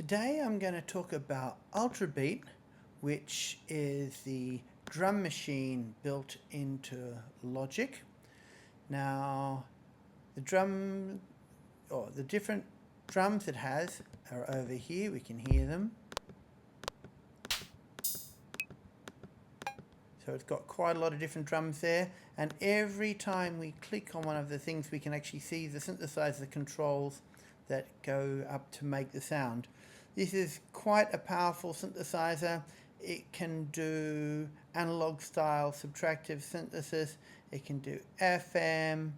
Today I'm going to talk about Ultrabeat, which is the drum machine built into Logic. Now, the different drums it has are over here. We can hear them. So it's got quite a lot of different drums there, and every time we click on one of the things we can actually see the synthesizer controls that go up to make the sound. This is quite a powerful synthesizer. It can do analog style subtractive synthesis, it can do FM,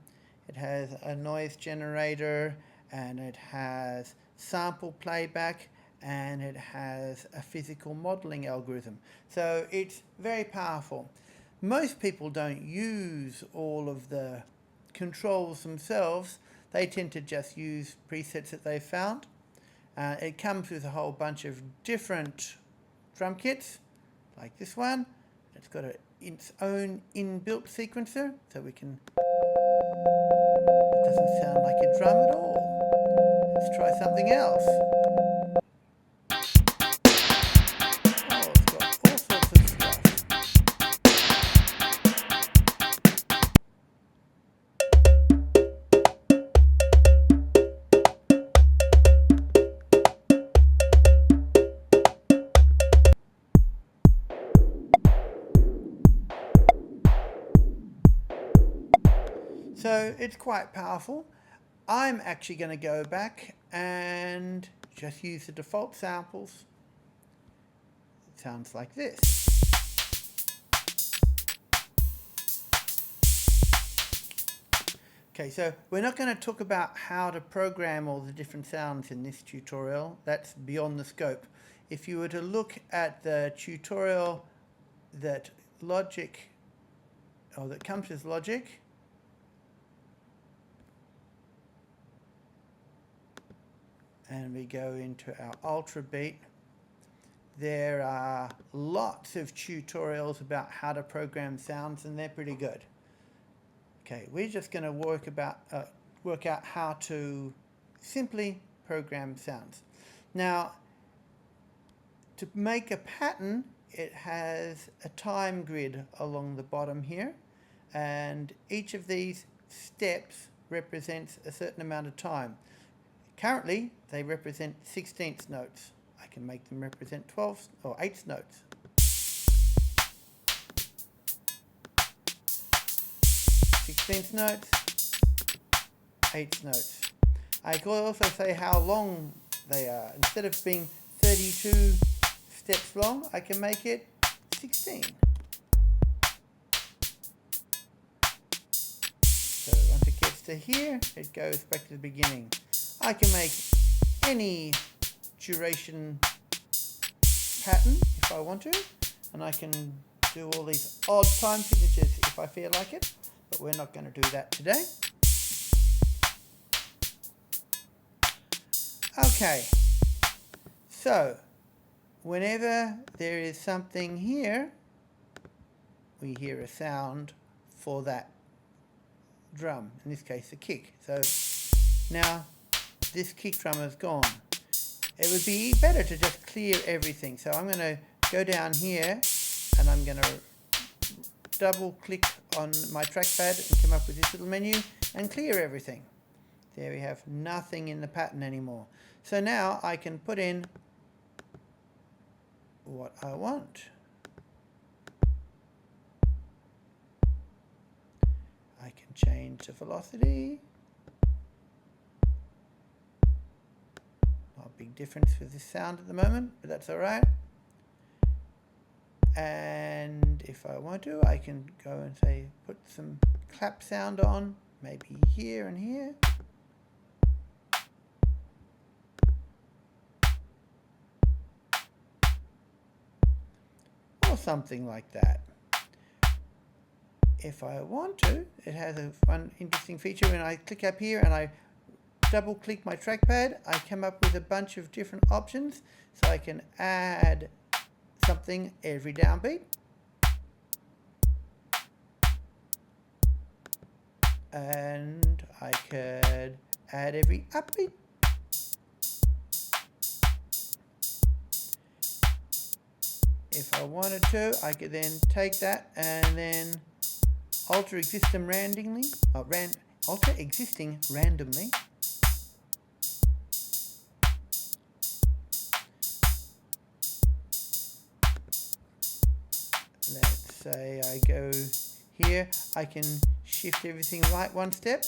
it has a noise generator, and it has sample playback, and it has a physical modeling algorithm. So it's very powerful. Most people don't use all of the controls themselves. They tend to just use presets that they've found. It comes with a whole bunch of different drum kits, like this one. It's got its own inbuilt sequencer, so we can... It doesn't sound like a drum at all. Let's try something else. So it's quite powerful. I'm actually going to go back and just use the default samples. It sounds like this. Okay, so we're not going to talk about how to program all the different sounds in this tutorial. That's beyond the scope. If you were to look at the tutorial that comes with Logic, and we go into our Ultrabeat, there are lots of tutorials about how to program sounds, and they're pretty good. Okay, we're just going to work out how to simply program sounds. Now, to make a pattern, it has a time grid along the bottom here, and each of these steps represents a certain amount of time. Currently, they represent 16th notes. I can make them represent 12th or 8th notes. 16th notes, 8th notes. I could also say how long they are. Instead of being 32 steps long, I can make it 16. So once it gets to here, it goes back to the beginning. I can make any duration pattern if I want to, and I can do all these odd time signatures if I feel like it, but we're not going to do that today. Okay, so whenever there is something here, we hear a sound for that drum, in this case a kick. So now this kick drum is gone. It would be better to just clear everything. So I'm going to go down here and I'm going to double click on my trackpad and come up with this little menu and clear everything. There we have nothing in the pattern anymore. So now I can put in what I want. I can change the velocity. Not a big difference with this sound at the moment, but that's alright. And if I want to, I can go and say, put some clap sound on, maybe here and here. Or something like that. If I want to, it has one interesting feature. When I click up here and I double click my trackpad, I come up with a bunch of different options, so I can add something every downbeat, and I could add every upbeat, if I wanted to, I could then take that and then alter existing randomly, alter existing randomly. Let's say I go here, I can shift everything right one step.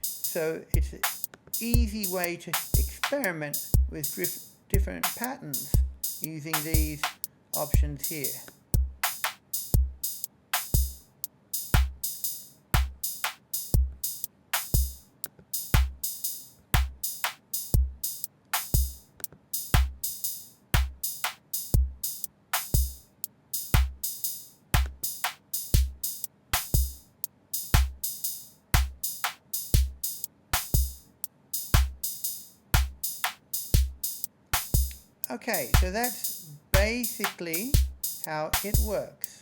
So it's an easy way to experiment with different patterns using these options here. Okay, so that's basically how it works.